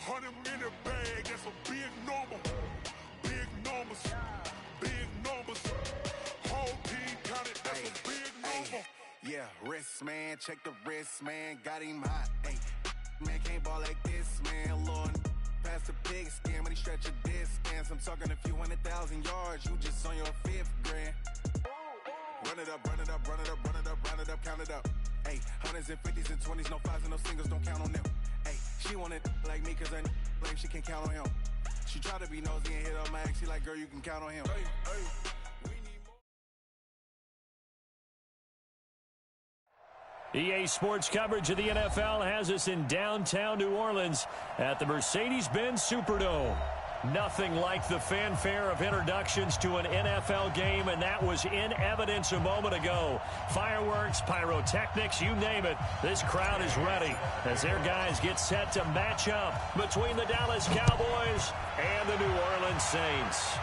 100-minute bag, that's a big number. Big numbers, big numbers. Whole team counted, that's a big number. Yeah, wrist, man, check the wrist, man, got him hot. Ay, man, can't ball like this, man, Lord. Past the pig skin when he stretch a distance. I'm talking a few 100,000 yards, you just on your 5th grand. Run it up, run it up, run it up, run it up, run it up, count it up. Ay, 100s and 50s and 20s, no 5s and no singles, don't count on them. Ay, she want it like me, cause I blame she can't count on him. She try to be nosy and hit up my ex, she like, girl, you can count on him. Ay, ay. EA Sports coverage of the NFL has us in downtown New Orleans at the Mercedes-Benz Superdome. Nothing like the fanfare of introductions to an NFL game, and that was in evidence a moment ago. Fireworks, pyrotechnics, you name it. This crowd is ready as their guys get set to match up between the Dallas Cowboys and the New Orleans Saints.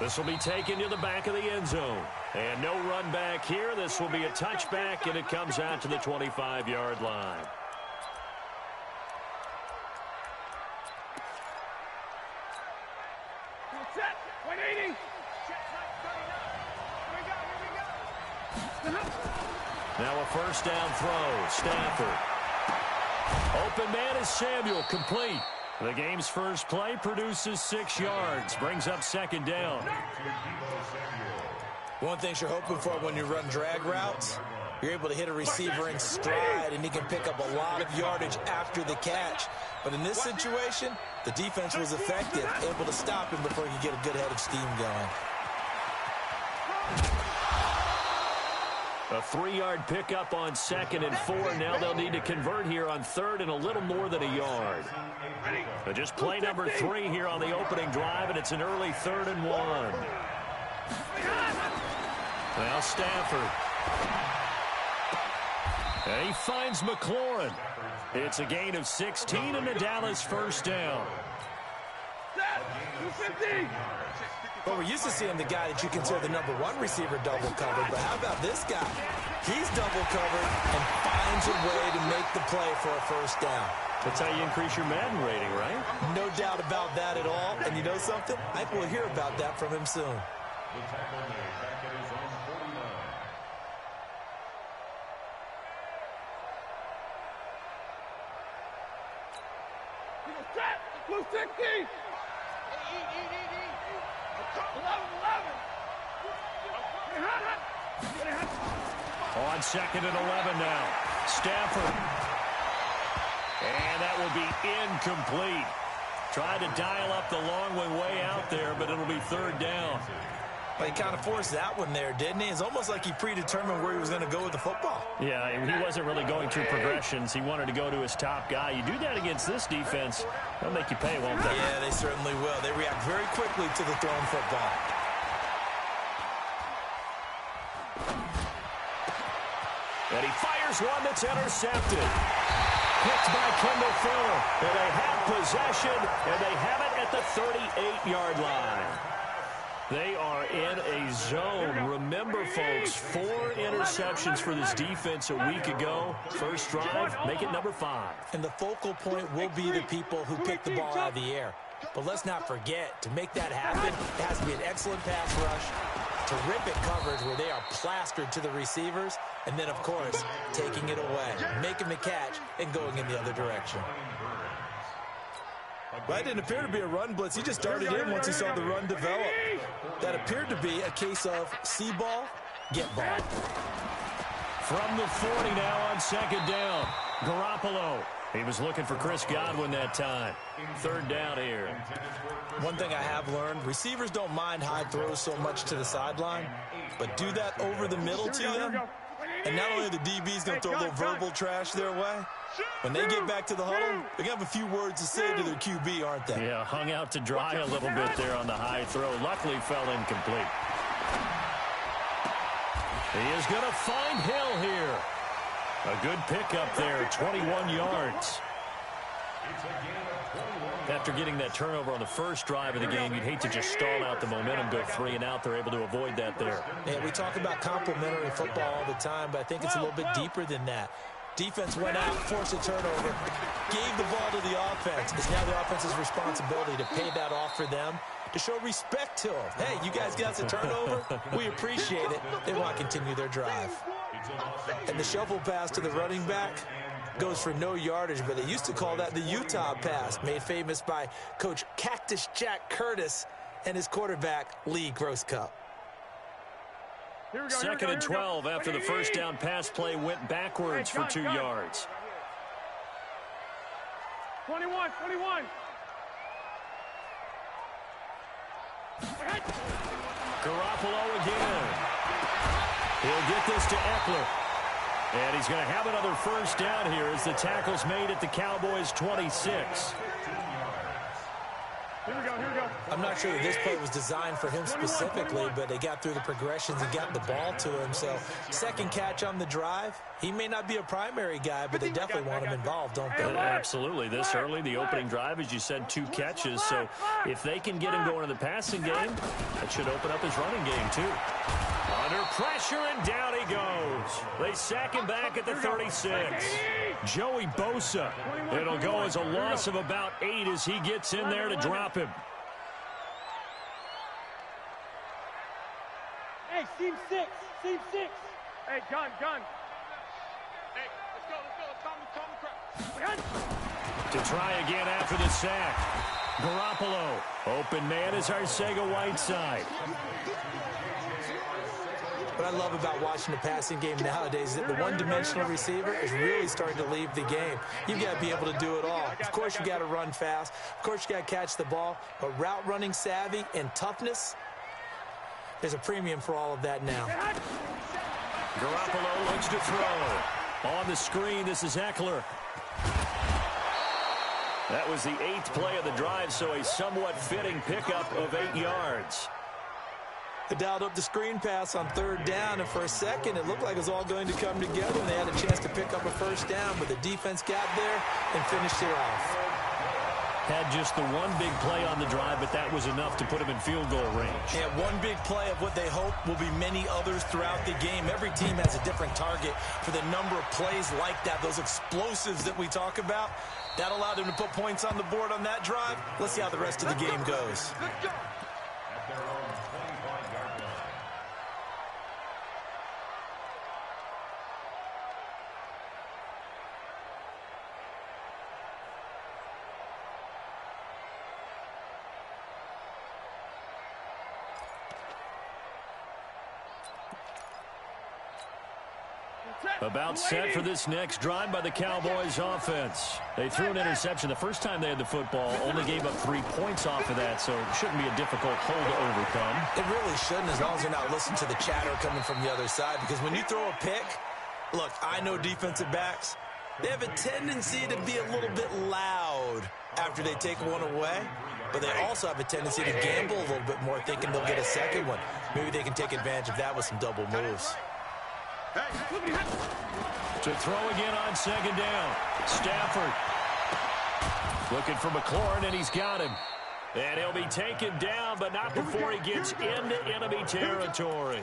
This will be taken to the back of the end zone. And no run back here. This will be a touchback, and it comes out to the 25-yard line. Set, 180. Now a first down throw. Stafford. Open man is Samuel. Complete. The game's first play produces 6 yards. Brings up second down. One thing you're hoping for when you run drag routes, you're able to hit a receiver in stride, and he can pick up a lot of yardage after the catch. But in this situation, the defense was effective, able to stop him before he could get a good head of steam going. A 3-yard pickup on 2nd and 4. Now they'll need to convert here on 3rd and a little more than a yard. But just play number 3 here on the opening drive, and it's an early 3rd and 1. Now Stafford. And he finds McLaurin. It's a gain of 16 and a Dallas first down. Well, we're used to seeing the guy that you consider the number 1 receiver double covered, but how about this guy? He's double covered and finds a way to make the play for a first down. That's how you increase your Madden rating, right? No doubt about that at all. And you know something? I think we'll hear about that from him soon. The tackle made back at his own 49. Blue 60. 11. On 2nd and 11 now. Stafford. And that will be incomplete. Tried to dial up the long way out there, but it'll be 3rd down. But he kind of forced that one there, didn't he? It's almost like he predetermined where he was going to go with the football. Yeah, he wasn't really going through progressions. He wanted to go to his top guy. You do that against this defense, they'll make you pay, won't they? Yeah, they certainly will. They react very quickly to the thrown football. And he fires one that's intercepted. Picked by Kendall Fuller. And they have possession, and they have it at the 38-yard line. They are in a zone. Remember, folks, 4 interceptions for this defense a week ago. First drive, make it number 5. And the focal point will be the people who pick the ball out of the air. But let's not forget, to make that happen, it has to be an excellent pass rush, terrific coverage where they are plastered to the receivers, and then, of course, taking it away, making the catch, and going in the other direction. Well, that didn't appear to be a run blitz. He just darted in once he saw the run develop. That appeared to be a case of see ball, get ball. From the 40 now on 2nd down. Garoppolo. He was looking for Chris Godwin that time. 3rd down here. One thing I have learned, receivers don't mind high throws so much to the sideline, but do that over the middle to them, and not only are the DBs going to throw a little verbal trash their way, when they get back to the huddle, they're going to have a few words to say to their QB, aren't they? Yeah, hung out to dry a little bit there on the high throw. Luckily fell incomplete. He is going to find Hill here. A good pickup there, 21 yards. After getting that turnover on the first drive of the game, you'd hate to just stall out the momentum, go 3 and out. They're able to avoid that there. Yeah, we talk about complementary football all the time, but I think it's a little bit deeper than that. Defense went out, forced a turnover, gave the ball to the defense. It's now the offense's responsibility to pay that off for them, to show respect to them. Hey, you guys got us a turnover? We appreciate it. They want to continue their drive. And the shuffle pass to the running back goes for no yardage, but they used to call that the Utah pass, made famous by Coach Cactus Jack Curtis and his quarterback, Lee Grosscup. Second and 12 after the first down pass play went backwards for 2 yards. 21. Garoppolo again. He'll get this to Eckler. And he's going to have another first down here as the tackle's made at the Cowboys' 26. Here we go. I'm not sure that this play was designed for him specifically, but they got through the progressions and got the ball to him. So, second catch on the drive. He may not be a primary guy, but they definitely want him involved, don't they? Absolutely. This early, the opening drive, as you said, 2 catches. So, if they can get him going in the passing game, that should open up his running game, too. Under pressure, and down he goes. They sack him back at the 36. Joey Bosa. It'll go as a loss of about 8 as he gets in there to drop him. Hey, seam 6. Hey, gun. Hey, let's go. To try again after the sack. Garoppolo. Open man is Arcega-Whiteside. What I love about watching the passing game nowadays is that the one-dimensional receiver is really starting to leave the game. You've got to be able to do it all. Of course, you got to run fast. Of course, you got to catch the ball. But route running savvy and toughness, there's a premium for all of that now. Garoppolo looks to throw. On the screen, this is Eckler. That was the 8th play of the drive, so a somewhat fitting pickup of 8 yards. They dialed up the screen pass on 3rd down, and for a second, it looked like it was all going to come together, and they had a chance to pick up a first down, but the defense got there and finished it off. Had just the one big play on the drive, but that was enough to put him in field goal range. Yeah, one big play of what they hope will be many others throughout the game. Every team has a different target for the number of plays like that, those explosives that we talk about. That allowed them to put points on the board on that drive. Let's see how the rest of the game goes. About set for this next drive by the Cowboys offense. They threw an interception the first time they had the football, only gave up 3 points off of that, so it shouldn't be a difficult hole to overcome. It really shouldn't, as long as you're not listening to the chatter coming from the other side, because when you throw a pick, look, I know defensive backs, they have a tendency to be a little bit loud after they take one away, but they also have a tendency to gamble a little bit more, thinking they'll get a second one. Maybe they can take advantage of that with some double moves. To throw again on 2nd down. Stafford looking for McLaurin, and he's got him. And he'll be taken down, but not before he gets into enemy territory.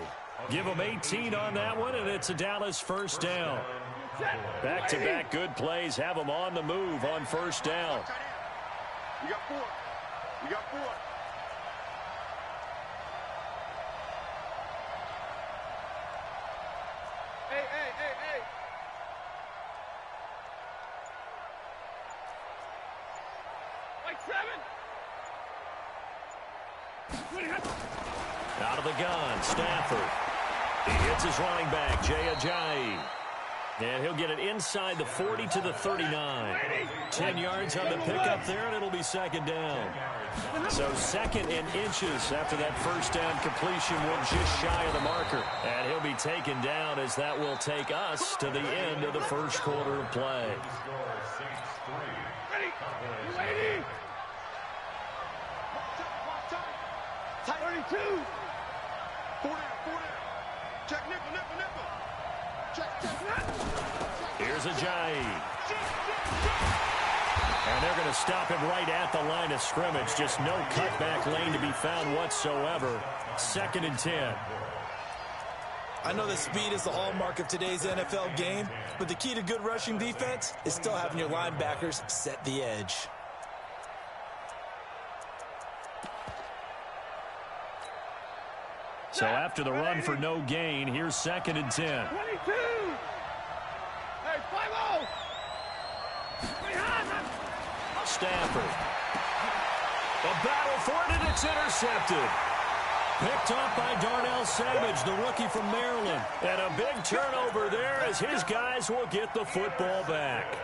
Give him 18 on that one, and it's a Dallas first down. Back-to-back good plays have him on the move on first down. You got 4. Hey. Like 7. Out of the gun, Stafford. He hits his running back, Jay Ajayi. And he'll get it inside the 40 to the 39. 10 yards on the pickup there, and it'll be 2nd down. So 2nd and inches after that first down completion, went just shy of the marker. And he'll be taken down as that will take us to the end of the first quarter of play. Ready. 32. 40. Check nipple. Check. Here's Ajayi. And they're going to stop him right at the line of scrimmage. Just no cutback lane to be found whatsoever. 2nd and 10. I know that speed is the hallmark of today's NFL game, but the key to good rushing defense is still having your linebackers set the edge. So after the run for no gain, here's 2nd and 10. 22. Hey, 5-0. Stafford. A battle for it, and it's intercepted. Picked up by Darnell Savage, the rookie from Maryland. And a big turnover there as his guys will get the football back.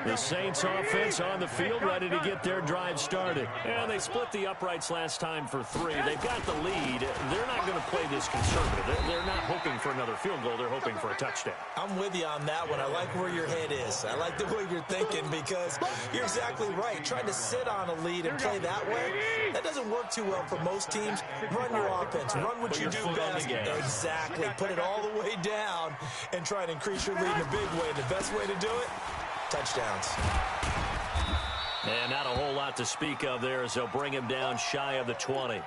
The Saints offense on the field, ready to get their drive started. And they split the uprights last time for 3. They've got the lead. They're not going to play this conservative. They're not hoping for another field goal. They're hoping for a touchdown. I'm with you on that one. I like where your head is. I like the way you're thinking because you're exactly right. Trying to sit on a lead and play that way, that doesn't work too well for most teams. Run your offense. Run what you do best. Exactly. Put it all the way down and try to increase your lead in a big way. The best way to do it, touchdowns. And not a whole lot to speak of there as they'll bring him down shy of the 20.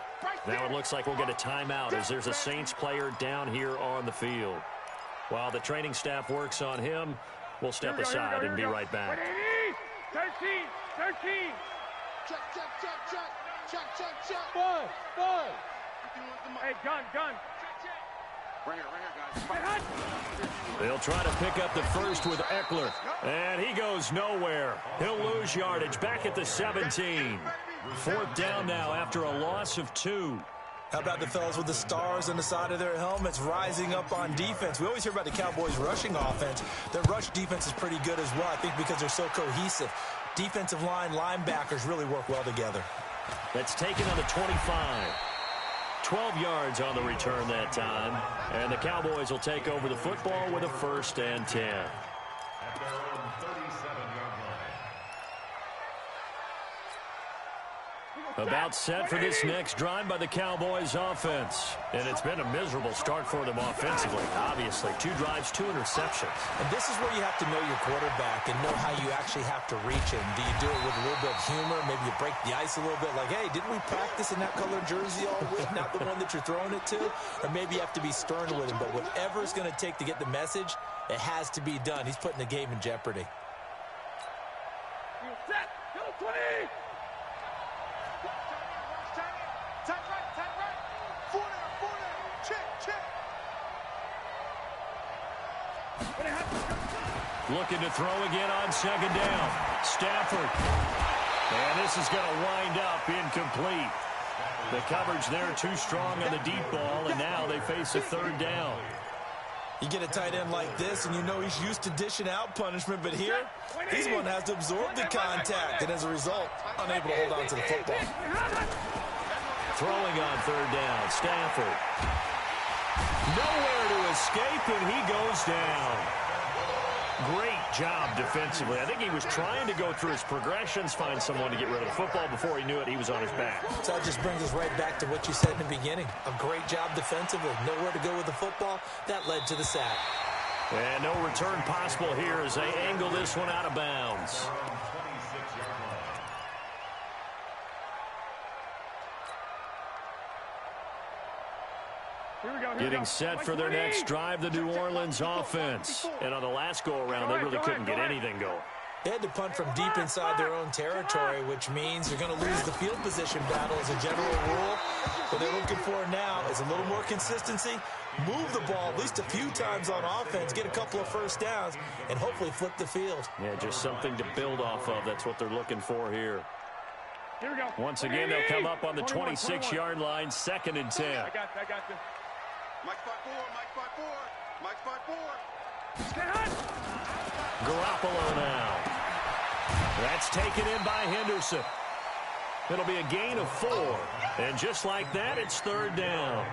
Now it looks like we'll get a timeout as there's a Saints player down here on the field. While the training staff works on him, we'll step aside and be right back. 13. Check. Five. Hey, gun. Right here, guys. They'll try to pick up the first with Eckler. And he goes nowhere. He'll lose yardage back at the 17. 4th down now after a loss of 2. How about the fellas with the stars on the side of their helmets rising up on defense? We always hear about the Cowboys' rushing offense. Their rush defense is pretty good as well, I think, because they're so cohesive. Defensive line, linebackers really work well together. That's taken on the 25. 12 yards on the return that time. And the Cowboys will take over the football with a 1st and 10. At their own 37-yard line. About set for this next drive by the Cowboys offense. And it's been a miserable start for them offensively. Obviously, 2 drives, 2 interceptions. And this is where you have to know your quarterback and know how you actually have to reach him. Do you do it with a little bit of humor? Maybe you break the ice a little bit like, hey, didn't we practice in that color jersey all week? Not the one that you're throwing it to? Or maybe you have to be stern with him. But whatever it's going to take to get the message, it has to be done. He's putting the game in jeopardy. Set. Go 20. Tight right. 4 down. Check. Looking to throw again on 2nd down. Stafford. And this is going to wind up incomplete. The coverage there too strong on the deep ball, and now they face a 3rd down. You get a tight end like this, and you know he's used to dishing out punishment, but here, he's one that has to absorb the contact, and as a result, unable to hold on to the football. Throwing on 3rd down, Stafford. Nowhere to escape, and he goes down. Great job defensively. I think he was trying to go through his progressions, find someone to get rid of the football. Before he knew it, he was on his back. So that just brings us right back to what you said in the beginning. A great job defensively. Nowhere to go with the football. That led to the sack. And no return possible here as they angle this one out of bounds. Getting set for their next drive, the New Orleans offense. And on the last go-around, they really couldn't get anything going. They had to punt from deep inside their own territory, which means they're going to lose the field position battle as a general rule. What they're looking for now is a little more consistency, move the ball at least a few times on offense, get a couple of 1st downs, and hopefully flip the field. Yeah, just something to build off of. That's what they're looking for here. Here we go. Once again, they'll come up on the 26-yard line, 2nd and 10. I got you. Mike 5-4. Garoppolo now. That's taken in by Henderson. It'll be a gain of 4. And just like that, it's 3rd down.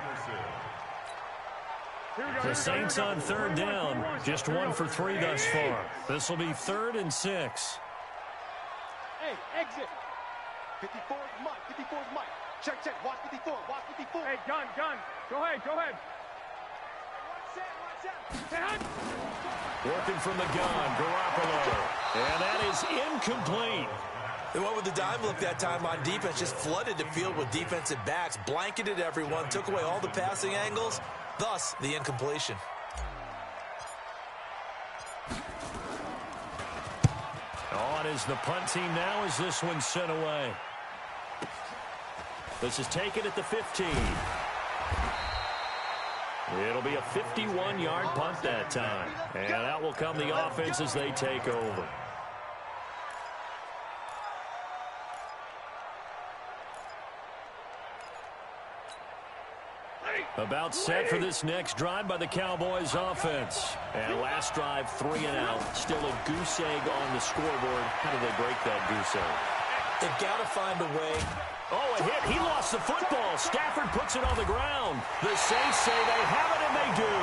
The Saints on 3rd down. Just 1 for 3 thus far. This will be 3rd and 6. Hey, exit. 54 Mike. Check. Watch 54. Hey, gun. Go ahead. Working from the gun, Garoppolo. And that is incomplete. They went with the dime look that time on defense, just flooded the field with defensive backs, blanketed everyone, took away all the passing angles, thus the incompletion. On is the punt team now as this one's sent away. This is taken at the 15. It'll be a 51-yard punt that time. And out will come the offense as they take over. About set for this next drive by the Cowboys offense. And last drive, 3 and out. Still a goose egg on the scoreboard. How do they break that goose egg? They've got to find a way. Oh, a hit. He lost the football. Stafford puts it on the ground. The Saints say they have it, and they do.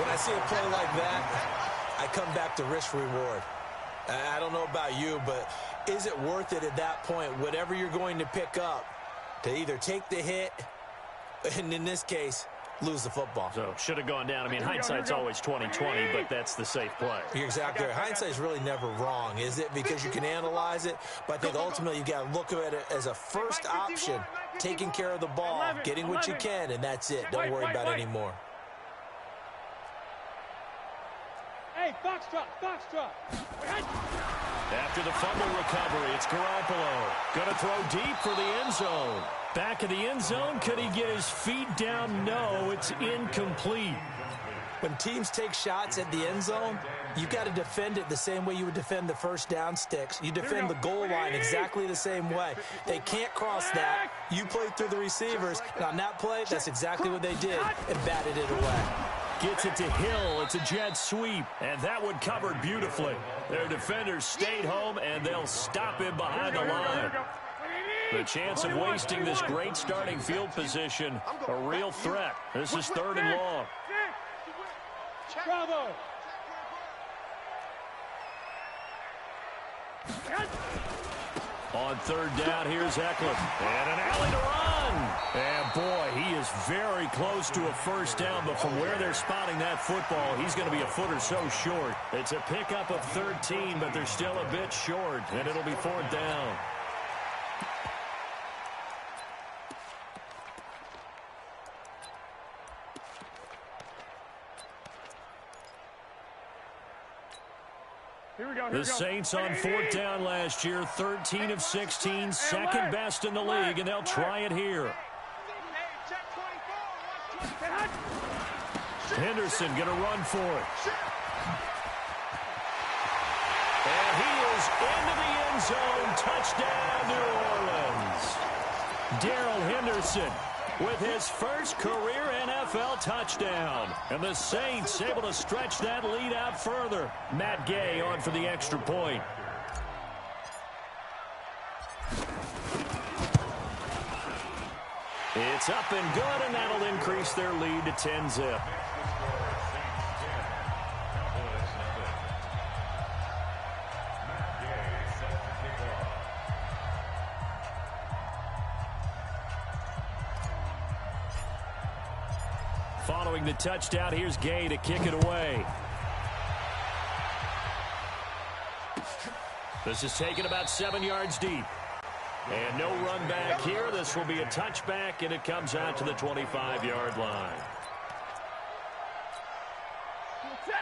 When I see a play like that, I come back to risk reward. I don't know about you, but is it worth it at that point, whatever you're going to pick up, to either take the hit, and in this case, lose the football? So, should have gone down. I mean, hindsight's always 20/20, but that's the safe play. You're exactly right. Hindsight's really never wrong, is it? Because you can analyze it, but I think ultimately you got to look at it as a first option, taking care of the ball, getting what you can, and that's it. Don't worry about it anymore. Hey, foxtrot, foxtrot. After the fumble recovery, it's Garoppolo. Going to throw deep for the end zone. Back of the end zone, could he get his feet down? No, it's incomplete. When teams take shots at the end zone, you've got to defend it the same way you would defend the first down sticks. You defend the goal line exactly the same way. They can't cross that. You play through the receivers. And on that play, that's exactly what they did and batted it away. Gets it to Hill. It's a jet sweep, and that one covered beautifully. Their defenders stayed home, and they'll stop him behind the line. The chance of wasting this great starting field position, a real threat. This is 3rd and long. Bravo. On 3rd down, here's Eckler. And an alley to run. And, boy, he is very close to a first down, but from where they're spotting that football, he's going to be a foot or so short. It's a pickup of 13, but they're still a bit short, and it'll be 4th down. The Saints on 4th down last year, 13 of 16, second best in the league, and they'll try it here. Henderson going to run for it. And he is into the end zone. Touchdown, New Orleans. Darrell Henderson with his first career NFL touchdown. And the Saints able to stretch that lead out further. Matt Gay on for the extra point. It's up and good, and that'll increase their lead to 10-zip. Following the touchdown, here's Gay to kick it away. This is taken about 7 yards deep. And no run back here. This will be a touchback, and it comes out to the 25-yard line.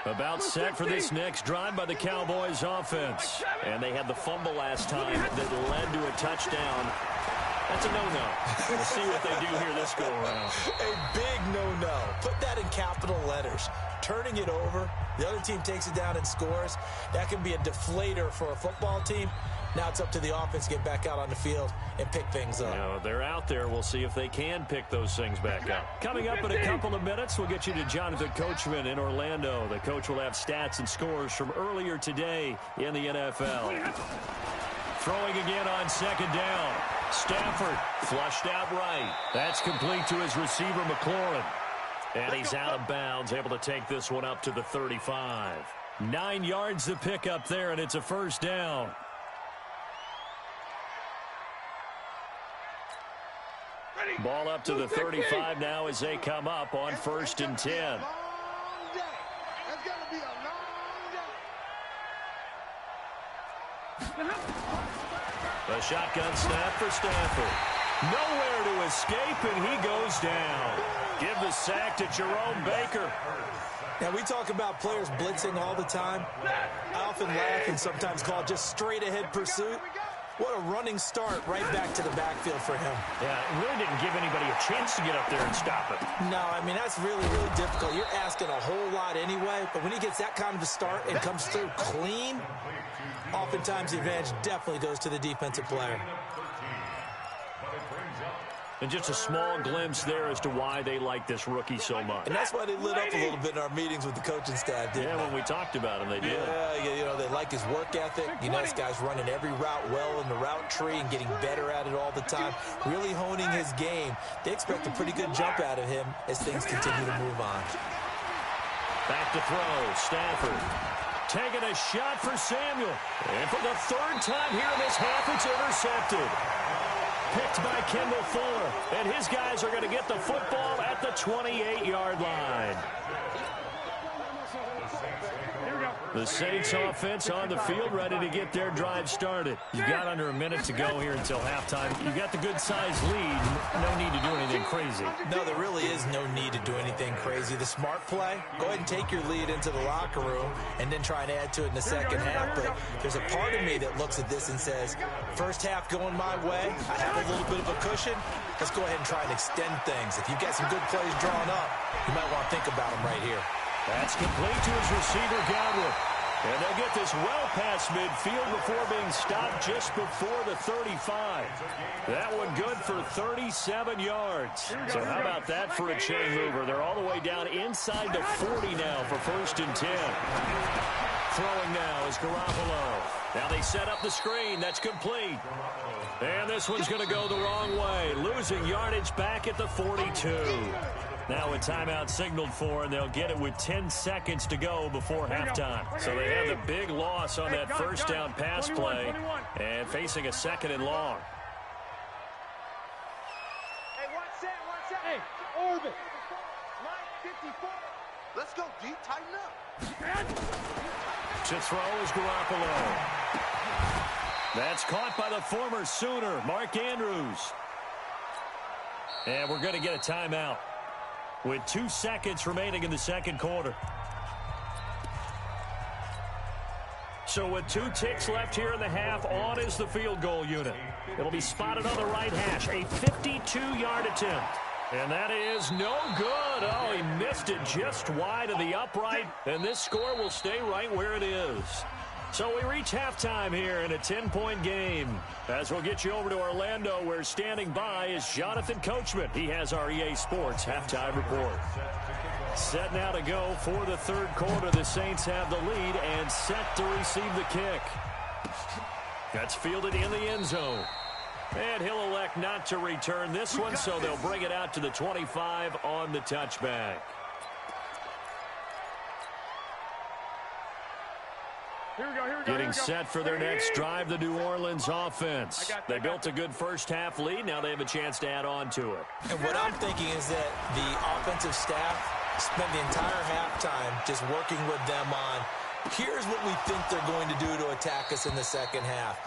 About set for this next drive by the Cowboys offense. And they had the fumble last time that led to a touchdown. That's a no-no. We'll see what they do here this go-around. A big no-no. Put that in capital letters. Turning it over, the other team takes it down and scores. That can be a deflator for a football team. Now it's up to the offense to get back out on the field and pick things up. Now, they're out there. We'll see if they can pick those things back up. Coming up in a couple of minutes, we'll get you to Jonathan Coachman in Orlando. The coach will have stats and scores from earlier today in the NFL. Throwing again on 2nd down. Stafford flushed out right. That's complete to his receiver, McLaurin. And he's out of bounds, able to take this one up to the 35. 9 yards to pick up there, and it's a 1st down. Ball up to the 35 now as they come up on 1st and 10. The shotgun snap for Stafford. Nowhere to escape, and he goes down. Give the sack to Jerome Baker. Now, we talk about players blitzing all the time. I often laugh and sometimes call it just straight-ahead pursuit. What a running start right back to the backfield for him. Yeah, it really didn't give anybody a chance to get up there and stop him. No, I mean, that's really, really difficult. You're asking a whole lot anyway, but when he gets that kind of a start and comes through clean, oftentimes the advantage definitely goes to the defensive player. And just a small glimpse there as to why they like this rookie so much. And that's why they lit up a little bit in our meetings with the coaching staff, didn't they? When we talked about him, they did. Yeah, you know, they like his work ethic. You know, this guy's running every route well in the route tree and getting better at it all the time, really honing his game. They expect a pretty good jump out of him as things continue to move on. Back to throw, Stafford. Taking a shot for Samuel. And for the third time here in this half, it's intercepted. Picked by Kendall Fuller. And his guys are going to get the football at the 28-yard line. The Saints offense on the field, ready to get their drive started. You've got under a minute to go here until halftime. You've got the good-sized lead. No need to do anything crazy. No, there really is no need to do anything crazy. The smart play, go ahead and take your lead into the locker room and then try and add to it in the second half. But there's a part of me that looks at this and says, first half going my way, I have a little bit of a cushion. Let's go ahead and try and extend things. If you've got some good plays drawn up, you might want to think about them right here. That's complete to his receiver, Godwin. And they'll get this well past midfield before being stopped just before the 35. That one good for 37 yards. So how about that for a chain mover? They're all the way down inside the 40 now for 1st and 10. Throwing now is Garoppolo. Now they set up the screen. That's complete. And this one's going to go the wrong way. Losing yardage back at the 42. Now a timeout signaled for, and they'll get it with 10 seconds to go before halftime. So they have the big loss on that first down pass play and facing a 2nd and long. Hey, watch that, watch that. Hey, orbit. Line 54. Let's go, D. Tighten up. To throw is Garoppolo. That's caught by the former Sooner, Mark Andrews. And we're going to get a timeout with 2 seconds remaining in the second quarter. So with 2 ticks left here in the half, on is the field goal unit. It'll be spotted on the right hash, a 52-yard attempt. And that is no good. Oh, he missed it just wide of the upright, and this score will stay right where it is. So we reach halftime here in a 10-point game. As we'll get you over to Orlando, where standing by is Jonathan Coachman. He has our EA Sports halftime report. Set now to go for the third quarter. The Saints have the lead and set to receive the kick. That's fielded in the end zone. And he'll elect not to return this one, so they'll bring it out to the 25 on the touchback. Getting set for their next drive, the New Orleans offense. They built a good first half lead. Now they have a chance to add on to it. And what I'm thinking is that the offensive staff spent the entire halftime just working with them on, here's what we think they're going to do to attack us in the second half.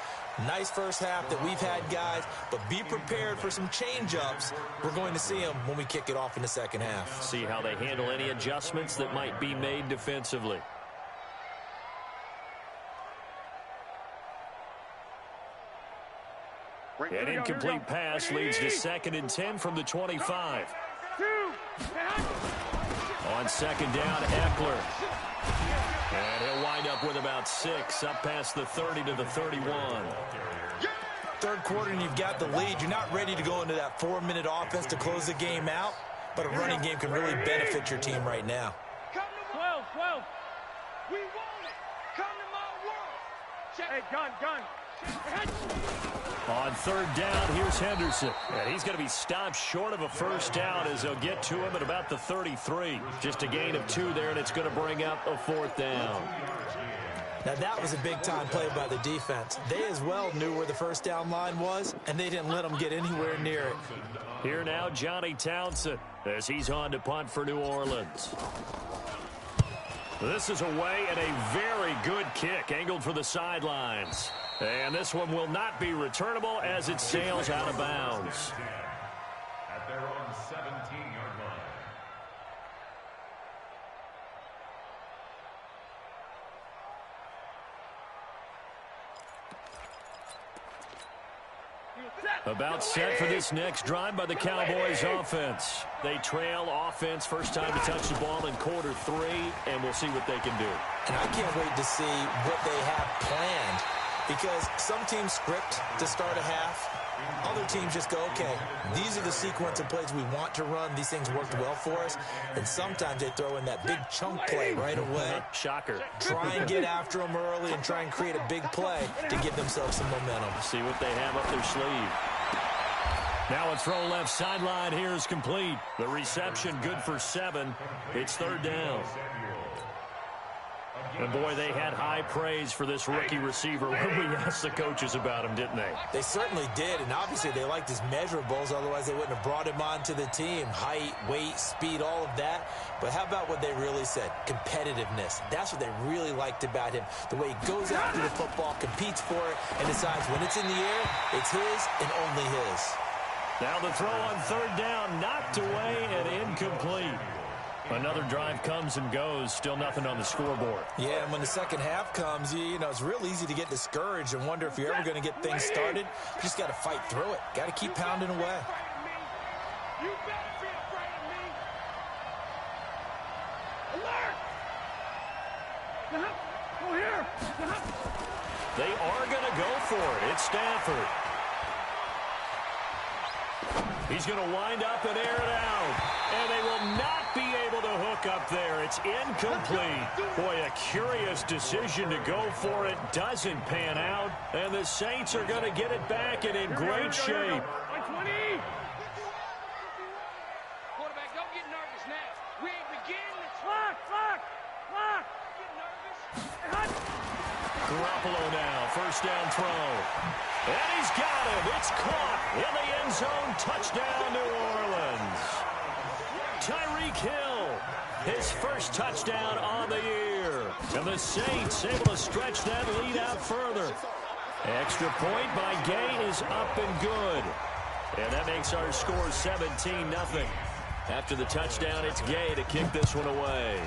Nice first half that we've had, guys, but be prepared for some change-ups. We're going to see them when we kick it off in the second half. See how they handle any adjustments that might be made defensively. An incomplete pass leads to 2nd and 10 from the 25. On 2nd down, Eckler. And he'll wind up with about 6, up past the 30 to the 31. Third quarter and you've got the lead. You're not ready to go into that 4-minute offense to close the game out, but a running game can really benefit your team right now. 12. We want it. Come to my world. Check. Hey, gun. On 3rd down, here's Henderson. And he's going to be stopped short of a first down as they'll get to him at about the 33. Just a gain of 2 there, and it's going to bring up a 4th down. Now, that was a big-time play by the defense. They as well knew where the first down line was, and they didn't let them get anywhere near it. Here now, Johnny Townsend, as he's on to punt for New Orleans. This is away and a very good kick, angled for the sidelines. And this one will not be returnable as it sails out of bounds. At their own 17-yard line. About set for this next drive by the Cowboys offense. They trail offense, first time to touch the ball in quarter 3, and we'll see what they can do. And I can't wait to see what they have planned, because some teams script to start a half. Other teams just go, okay, these are the sequence of plays we want to run. These things worked well for us. And sometimes they throw in that big chunk play right away. Shocker. Try and get after them early and try and create a big play to give themselves some momentum. See what they have up their sleeve. Now a throw left sideline here is complete. The reception good for 7. It's third down. And, boy, they had high praise for this rookie receiver when we asked the coaches about him, didn't they? They certainly did, and obviously they liked his measurables. Otherwise, they wouldn't have brought him onto the team. Height, weight, speed, all of that. But how about what they really said? Competitiveness. That's what they really liked about him. The way he goes after the football, competes for it, and decides when it's in the air, it's his and only his. Now the throw on third down, knocked away and incomplete. Another drive comes and goes, still nothing on the scoreboard. Yeah, and when the second half comes, you know, it's real easy to get discouraged and wonder if you're ever going to get things started. You just got to fight through it. Got to keep pounding away. You better be afraid of me. Alert! Go here. They are going to go for it. It's Stafford. He's going to wind up and air it out. And they will not be able to hook up there. It's incomplete. Boy, a curious decision to go for it. Doesn't pan out. And the Saints are going to get it back and in great shape. Quarterback, don't get nervous now. We ain't beginning. Lock. Get nervous. Garoppolo now, first down throw. And he's got him. It's caught in the end zone. Touchdown, New Orleans. Tyreek Hill, his first touchdown on the year. And the Saints able to stretch that lead out further. Extra point by Gay is up and good. And that makes our score 17-0. After the touchdown, it's Gay to kick this one away.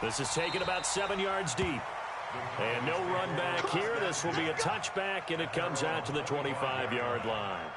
This is taken about 7 yards deep. And no run back here. This will be a touchback, and it comes out to the 25-yard line.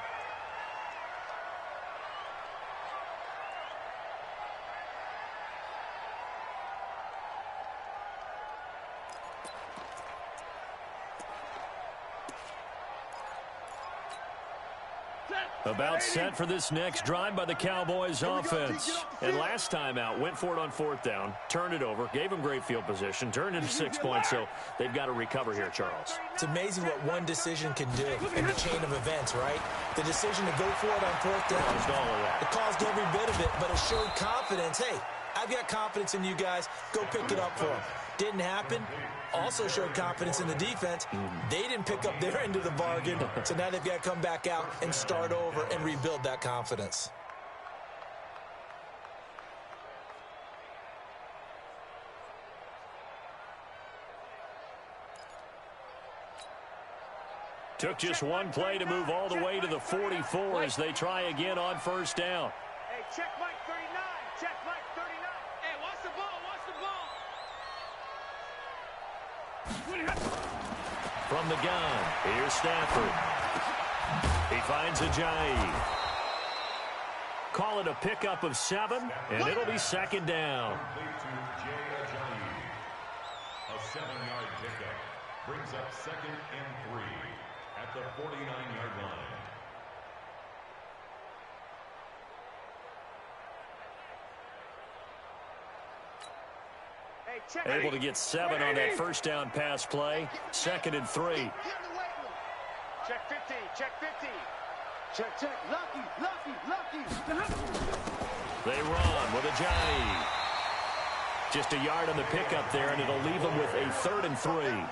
About set for this next drive by the Cowboys offense. And last time out, went for it on fourth down, turned it over, gave them great field position, turned into 6 points, so they've got to recover here, Charles. It's amazing what one decision can do in the chain of events, right? The decision to go for it on fourth down. Caused all of that. It caused every bit of it, but it showed confidence. Hey, I've got confidence in you guys. Go pick it up for them. Didn't happen. Also showed confidence in the defense. They didn't pick up their end of the bargain, so now they've got to come back out and start over and rebuild that confidence. Took just one play to move all the way to the 44 as they try again on first down. Hey, check Mike 39. Check Mike 39. Hey, watch the ball. From the gun, here's Stafford. He finds Ajayi. Call it a pickup of 7, and it'll be second down. A 7-yard pickup brings up 2nd and 3 at the 49-yard line. Able to get 7 on that first down pass play. 2nd and 3. Check 50. Check 50. Check. Lucky. They run with Ajayi. Just a yard on the pickup there, and it'll leave them with a 3rd and 3.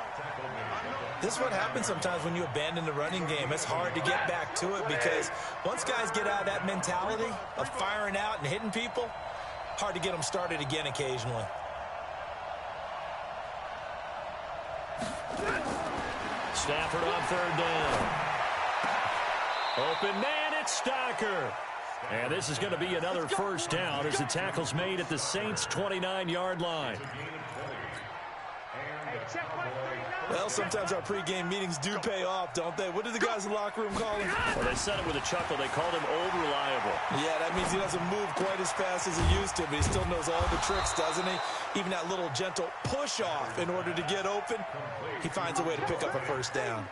This is what happens sometimes when you abandon the running game. It's hard to get back to it because once guys get out of that mentality of firing out and hitting people, hard to get them started again occasionally. Stafford on 3rd down. Open man, it's Stocker. And this is going to be another first down as the tackle's made at the Saints' 29-yard line. Hey, check Mike 39. Well, sometimes our pregame meetings do pay off, don't they? What did the guys in the locker room call him? Well, they said it with a chuckle. They called him Old Reliable. Yeah, that means he doesn't move quite as fast as he used to, but he still knows all the tricks, doesn't he? Even that little gentle push-off in order to get open, he finds a way to pick up a first down.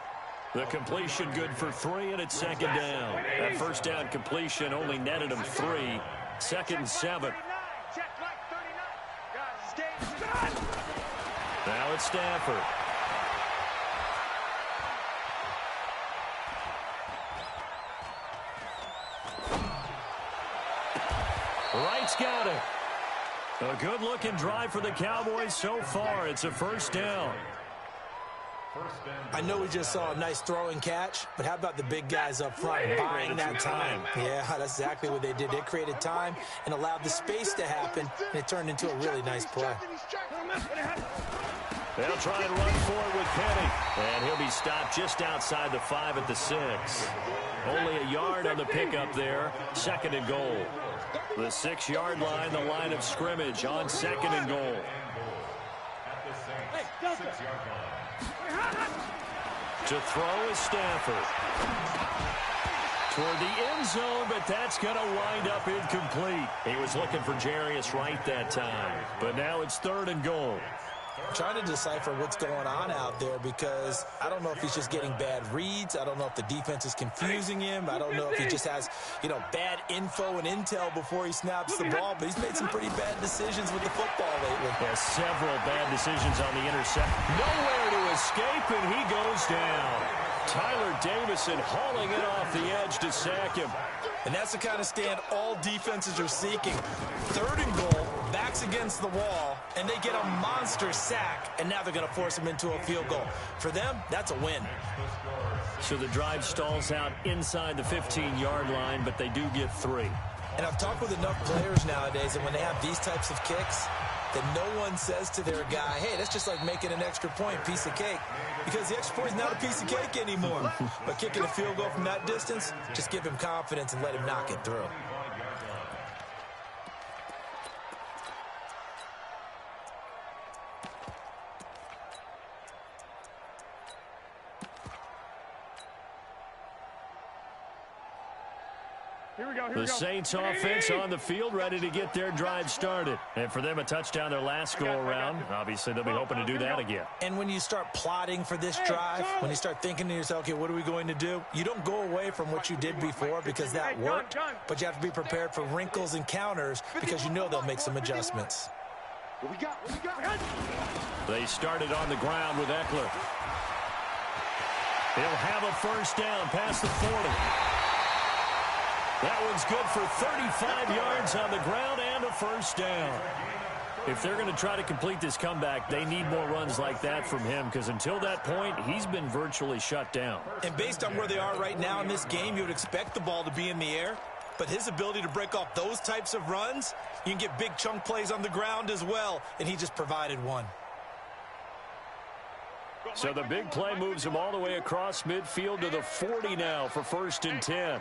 The completion good for 3, and it's second down. That first down completion only netted him 3. Second and 7. Now it's Stafford. Wright's got it. A good-looking drive for the Cowboys so far. It's a first down. I know we just saw a nice throwing catch, but how about the big guys up front buying that time? Yeah, that's exactly what they did. They created time and allowed the space to happen, and it turned into a really nice play. They'll try and run for it with Penny. And he'll be stopped just outside the 5 at the 6. Only a yard on the pickup there. Second and goal. The 6-yard line, the line of scrimmage on second and goal. To throw is Stafford. Toward the end zone, but that's going to wind up incomplete. He was looking for Jarius Wright that time. But now it's third and goal. Trying to decipher what's going on out there because I don't know if he's just getting bad reads. I don't know if the defense is confusing him. I don't know if he just has, bad info and intel before he snaps the ball. But he's made some pretty bad decisions with the football lately. Yeah, several bad decisions on the intercept. Nowhere to escape, and he goes down. Tyler Davison hauling it off the edge to sack him. And that's the kind of stand all defenses are seeking. Third and goal, backs against the wall, and they get a monster sack, and now they're going to force him into a field goal. For them, that's a win. So the drive stalls out inside the 15-yard line, but they do get 3. And I've talked with enough players nowadays, and when they have these types of kicks, that no one says to their guy, hey, that's just like making an extra point, piece of cake. Because the extra point is not a piece of cake anymore. But kicking a field goal from that distance, just give him confidence and let him knock it through. The Saints offense on the field, ready to get their drive started. And for them, a touchdown their last go-around. Obviously, they'll be hoping to do that again. And when you start plotting for this drive, when you start thinking to yourself, okay, what are we going to do? You don't go away from what you did before because that worked, but you have to be prepared for wrinkles and counters because you know they'll make some adjustments. What we got? They started on the ground with Eckler. He'll have a first down past the 40. That one's good for 35 yards on the ground and a first down. If they're going to try to complete this comeback, they need more runs like that from him because until that point, he's been virtually shut down. And based on where they are right now in this game, you would expect the ball to be in the air. But his ability to break off those types of runs, you can get big chunk plays on the ground as well, and he just provided one. So the big play moves him all the way across midfield to the 40 now for first and 10.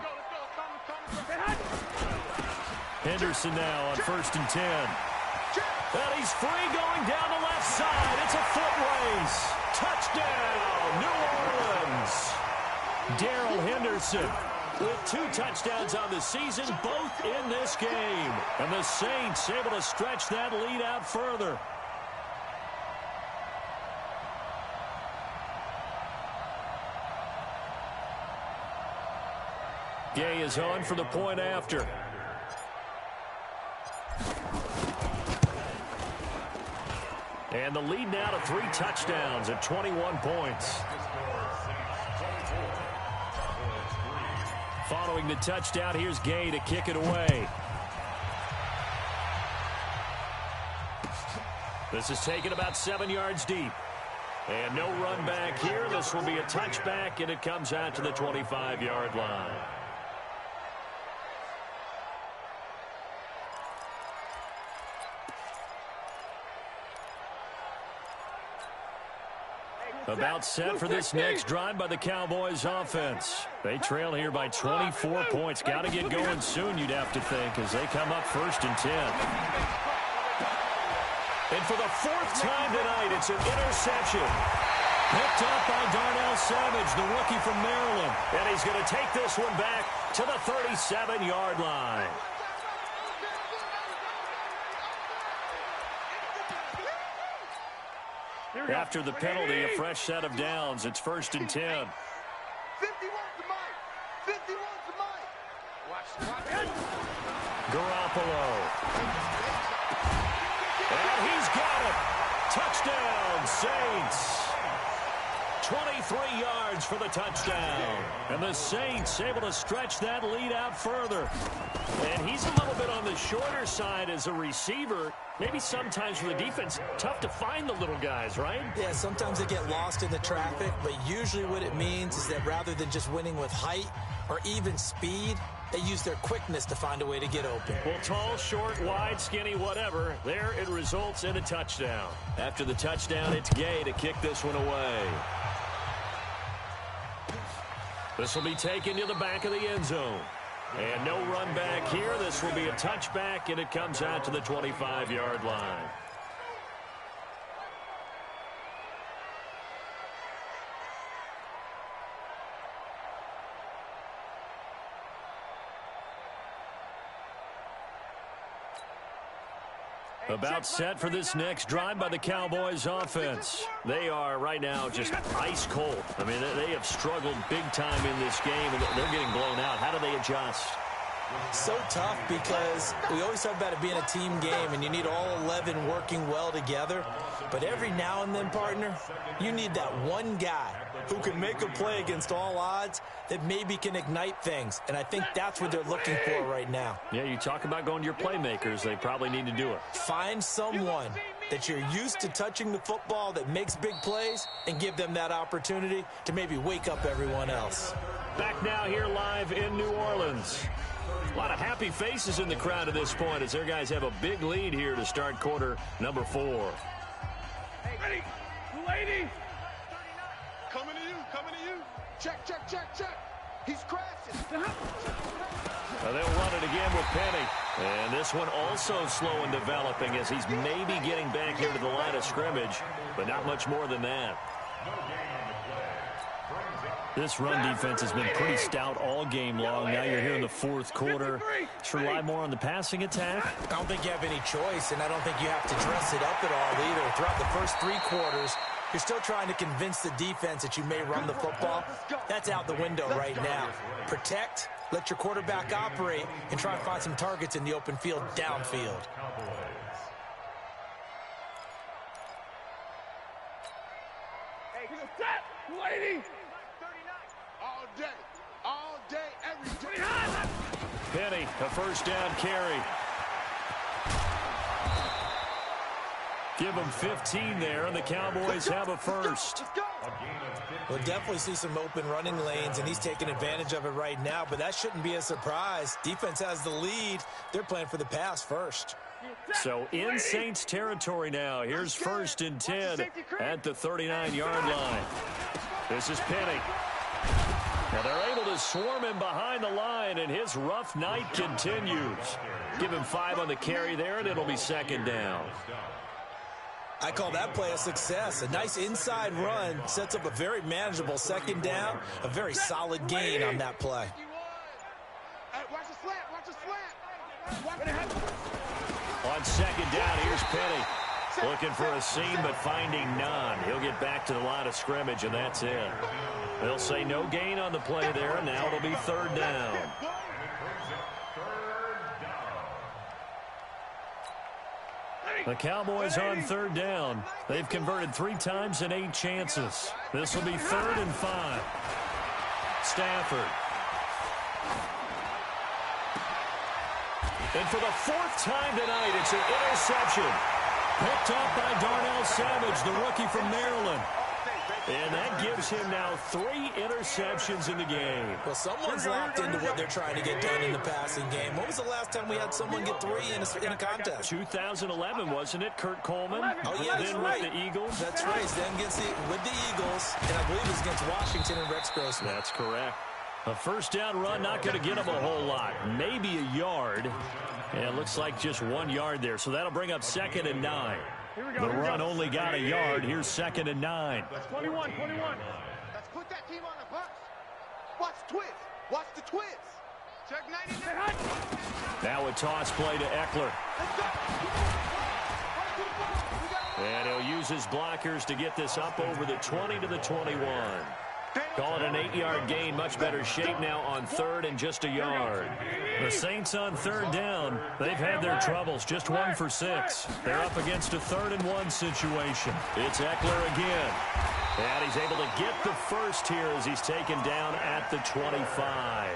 Henderson now on first and 10. Well, he's free going down the left side. It's a foot race. Touchdown, New Orleans. Darrell Henderson with 2 touchdowns on the season, both in this game. And the Saints able to stretch that lead out further. Gay is on for the point after. And the lead now to 3 touchdowns at 21 points. Following the touchdown, here's Gay to kick it away. This is taken about 7 yards deep. And no run back here. This will be a touchback, and it comes out to the 25-yard line. About set for this next drive by the Cowboys offense. They trail here by 24 points. Got to get going soon, you'd have to think, as they come up first and 10. And for the 4th time tonight, it's an interception. Picked up by Darnell Savage, the rookie from Maryland. And he's going to take this one back to the 37-yard line. After the penalty, a fresh set of downs. It's 1st and 10. 51 to Mike. 51 to Mike. Garoppolo. And he's got it. Touchdown, Saints. 23 yards for the touchdown. And the Saints able to stretch that lead out further. And he's a little bit on the shorter side as a receiver. Maybe sometimes for the defense, tough to find the little guys, right? Yeah, sometimes they get lost in the traffic, but usually what it means is that rather than just winning with height or even speed, they use their quickness to find a way to get open. Well, tall, short, wide, skinny, whatever, there it results in a touchdown. After the touchdown, it's Gay to kick this one away. This will be taken to the back of the end zone. And no run back here. This will be a touchback, and it comes out to the 25-yard line. About set for this next drive by the Cowboys offense. They are right now just ice cold. I mean, they have struggled big time in this game, and they're getting blown out. How do they adjust? So tough because we always talk about it being a team game, and you need all 11 working well together. But every now and then, partner, you need that one guy who can make a play against all odds that maybe can ignite things. And I think that's what they're looking for right now. Yeah, you talk about going to your playmakers. They probably need to do it. Find someone that you're used to touching the football that makes big plays and give them that opportunity to maybe wake up everyone else. Back now here live in New Orleans. A lot of happy faces in the crowd at this point as their guys have a big lead here to start quarter number 4. Ready, lady. Coming to you, coming to you. Check, check, check, check. He's crashing. They'll run it again with Penny. And this one also slow in developing as he's maybe getting back here to the line of scrimmage, but not much more than that. This run defense has been pretty stout all game long. Now you're here in the 4th quarter. Just rely more on the passing attack. I don't think you have any choice, and I don't think you have to dress it up at all either. Throughout the first 3 quarters, you're still trying to convince the defense that you may run the football. That's out the window right now. Protect, let your quarterback operate, and try to find some targets in the open field downfield. Hey, set, lady. All day, every day. Penny, a first down carry. Give them 15 there, and the Cowboys have a first. We'll definitely see some open running lanes, and he's taking advantage of it right now, but that shouldn't be a surprise. Defense has the lead. They're playing for the pass first. So in Saints territory now. Here's 1st and 10 at the 39-yard line. This is Penny. Now they're able to swarm him behind the line, and his rough night continues. Give him 5 on the carry there, and it'll be 2nd down. I call that play a success. A nice inside run sets up a very manageable 2nd down, a very solid gain on that play. Hey, watch the slant, watch the slant. On 2nd down, here's Penny. Looking for a seam, but finding none. He'll get back to the line of scrimmage, and that's it. They'll say no gain on the play there. Now it'll be 3rd down. The Cowboys on 3rd down. They've converted 3 times in 8 chances. This will be 3rd and 5. Stafford. And for the 4th time tonight, it's an interception. Picked up by Darnell Savage, the rookie from Maryland. And that gives him now 3 interceptions in the game. Well, someone's locked into what they're trying to get done in the passing game. When was the last time we had someone get 3 in a contest? 2011, wasn't it? Kurt Coleman? Oh, yeah, that's then right. With the Eagles? That's right. Then with the Eagles, and I believe it was against Washington and Rex Grossman. That's correct. A first down run, not going to get him a whole lot. Maybe a yard. And it looks like just 1 yard there. So that'll bring up 2nd and 9. The run only got a yard. Here's 2nd and 9. 21. Let's put that team on the bus. Watch twist. Watch the twist. Check 99. Now a toss play to Eckler. And he'll use his blockers to get this up over the 20 to the 21. Call it an 8-yard gain. Much better shape now on 3rd and just a yard. The Saints on 3rd down. They've had their troubles. Just 1 for 6. They're up against a 3rd and 1 situation. It's Eckler again. And he's able to get the first here as he's taken down at the 25.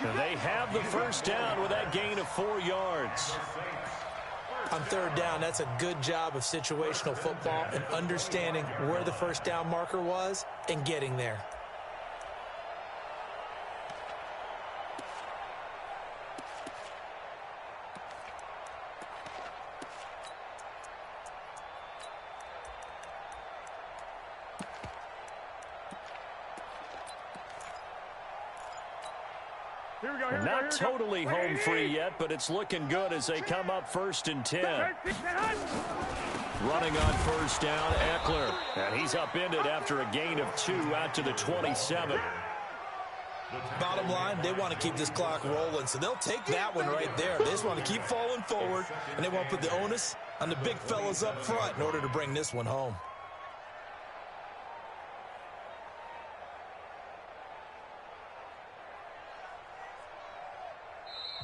And they have the first down with that gain of 4 yards. On 3rd down, that's a good job of situational football and understanding where the first down marker was and getting there. Not totally home free yet, but it's looking good as they come up 1st and 10. Running on 1st down, Eckler. And he's upended after a gain of 2 out to the 27. Bottom line, they want to keep this clock rolling, so they'll take that one right there. They just want to keep falling forward, and they want to put the onus on the big fellas up front in order to bring this one home.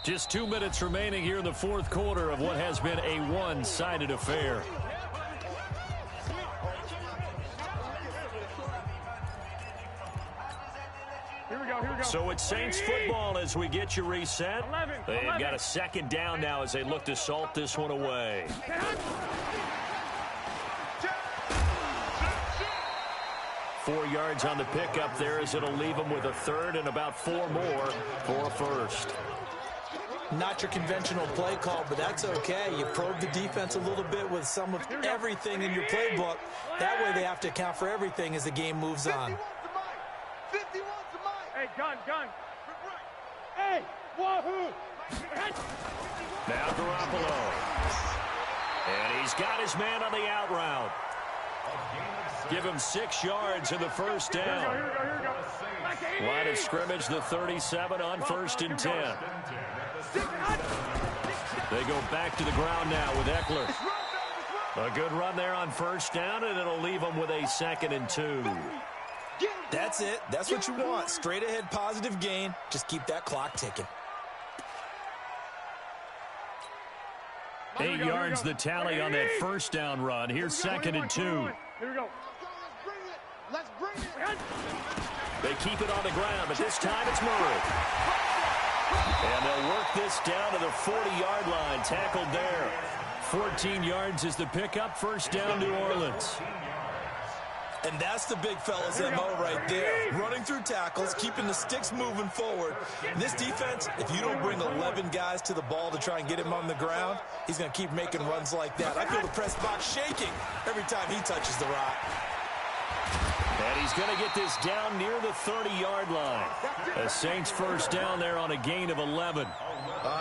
Just 2 minutes remaining here in the 4th quarter of what has been a one-sided affair. Here we go. So it's Saints football as we get you reset. They've got a 2nd down now as they look to salt this one away. 4 yards on the pickup there as it'll leave them with a 3rd and about 4 more for a 1st. Not your conventional play call, but that's okay. You probe the defense a little bit with some of everything in your playbook. That way they have to account for everything as the game moves on. 51 to Mike. Hey, gun. Hey, wahoo. Now Garoppolo. And he's got his man on the out route. Give him 6 yards in the first down. Here we go. Line of scrimmage, the 37 on 1st and 10. They go back to the ground now with Eckler. A good run there on 1st down, and it'll leave them with a 2nd and 2. That's it. That's what you want. Straight ahead positive gain. Just keep that clock ticking. 8 yards the tally on that 1st down run. Here's 2nd and 2. Here we go. Let's bring it. They keep it on the ground, but this time it's Murray. And they'll work this down to the 40-yard line. Tackled there. 14 yards is the pickup. 1st down, New Orleans. And that's the big fella's MO right there. Running through tackles, keeping the sticks moving forward. This defense, if you don't bring 11 guys to the ball to try and get him on the ground, he's going to keep making runs like that. I feel the press box shaking every time he touches the rock. And he's going to get this down near the 30-yard line. The Saints 1st down there on a gain of 11.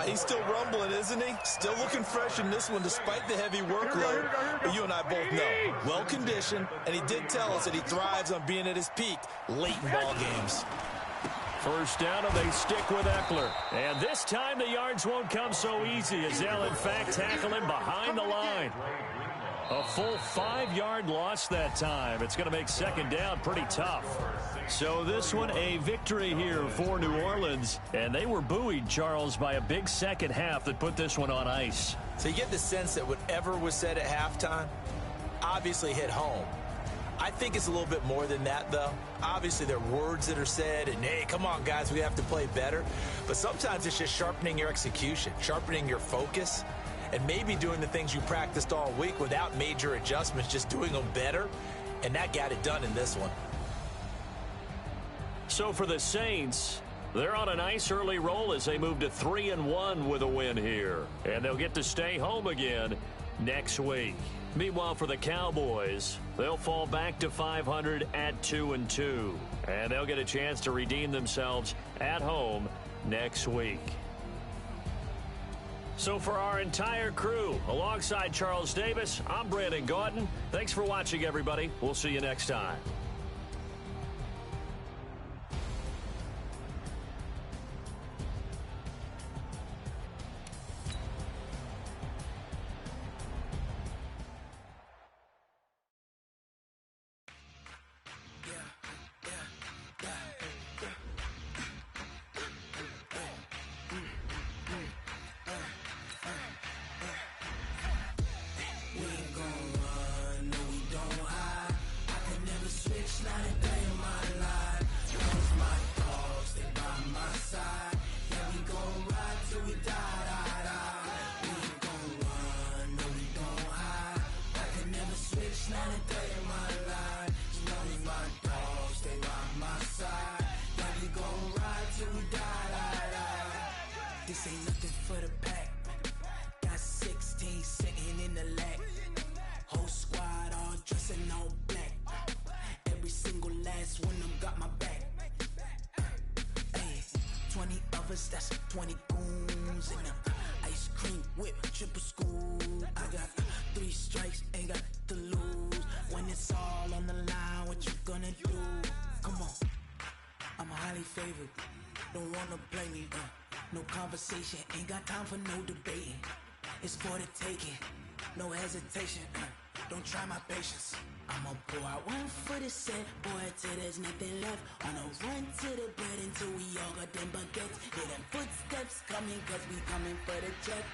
He's still rumbling, isn't he? Still looking fresh in this one despite the heavy workload. But you and I both know, well-conditioned, and he did tell us that he thrives on being at his peak late in ball games. 1st down, and they stick with Eckler. And this time the yards won't come so easy as they'll, in fact, tackle him behind the line. A full 5-yard loss that time. It's going to make 2nd down pretty tough. So this one, a victory here for New Orleans. And they were buoyed, Charles, by a big second half that put this one on ice. So you get the sense that whatever was said at halftime obviously hit home. I think it's a little bit more than that, though. Obviously, there are words that are said, and, hey, come on, guys, we have to play better. But sometimes it's just sharpening your execution, sharpening your focus, and maybe doing the things you practiced all week without major adjustments, just doing them better, and that got it done in this one. So for the Saints, they're on a nice early roll as they move to 3-1 with a win here. And they'll get to stay home again next week. Meanwhile, for the Cowboys, they'll fall back to 500 at 2-2. And they'll get a chance to redeem themselves at home next week. So for our entire crew, alongside Charles Davis, I'm Brandon Gaudin. Thanks for watching, everybody. We'll see you next time. This ain't nothing for the pack. Got 16 sitting in the lag. Whole squad all dressing all black. Every single last one of them got my back. Hey, 20 of us, that's 20 goons in them. Ice cream whip, triple school. I got 3 strikes, ain't got to lose. When it's all on the line, what you gonna do? Come on, I'm highly favored. Don't wanna play me, no conversation, ain't got time for no debating. It's for the taking, no hesitation, don't try my patience. I'ma pour out one for the set, boy, till there's nothing left. On a run to the bread until we all got them baguettes. Hear them footsteps coming, cause we coming for the check.